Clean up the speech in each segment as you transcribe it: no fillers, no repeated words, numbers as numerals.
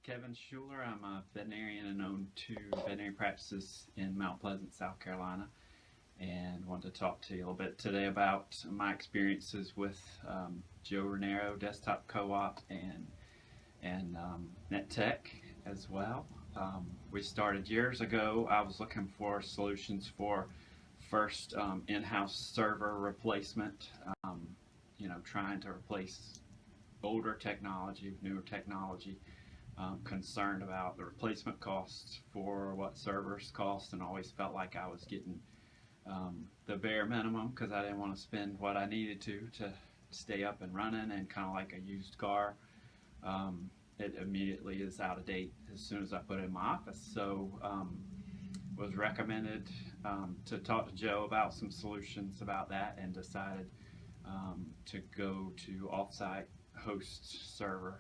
Kevin Shuler. I'm a veterinarian and own 2 veterinary practices in Mount Pleasant, South Carolina, and want to talk to you a little bit today about my experiences with Joe Raniero Desktop Co-op and NetTec as well. We started years ago. I was looking for solutions for first in-house server replacement, trying to replace older technology with newer technology. Concerned about the replacement costs for what servers cost, and always felt like I was getting the bare minimum because I didn't want to spend what I needed to stay up and running, and kind of like a used car. It immediately is out of date as soon as I put it in my office. So was recommended to talk to Joe about some solutions about that, and decided to go to offsite host server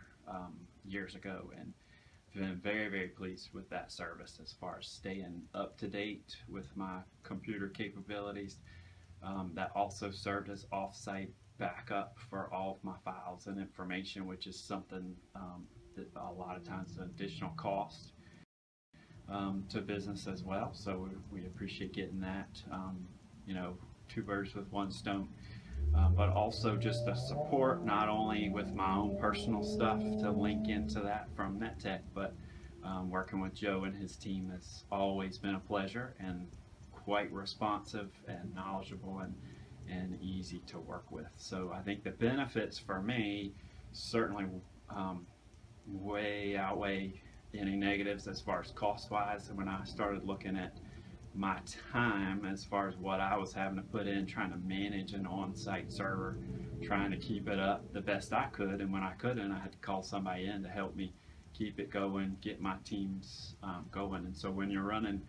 years ago, and been very, very pleased with that service as far as staying up to date with my computer capabilities. That also served as offsite backup for all of my files and information, which is something that a lot of times is an additional cost to business as well. So we appreciate getting that. 2 birds with 1 stone. But also just the support, not only with my own personal stuff to link into that from NetTec, but working with Joe and his team has always been a pleasure, and quite responsive and knowledgeable and easy to work with. So I think the benefits for me certainly way outweigh any negatives as far as cost-wise. And when I started looking at my time as far as what I was having to put in trying to manage an on-site server, trying to keep it up the best I could, and when I couldn't, I had to call somebody in to help me keep it going, get my teams going. And so when you're running,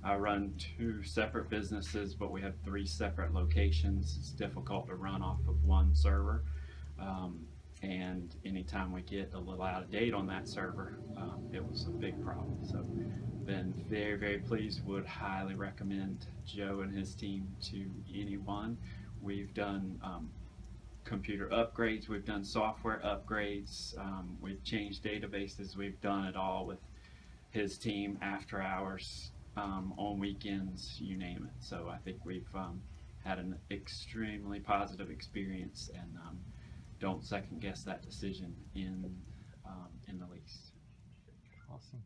I run 2 separate businesses, but we have 3 separate locations. It's difficult to run off of 1 server, and anytime we get a little out of date on that server, it was a big problem. So been very, very pleased. Would highly recommend Joe and his team to anyone. We've done computer upgrades, we've done software upgrades, we've changed databases, we've done it all with his team, after hours, on weekends, you name it. So I think we've had an extremely positive experience, and don't second guess that decision in the least. Awesome.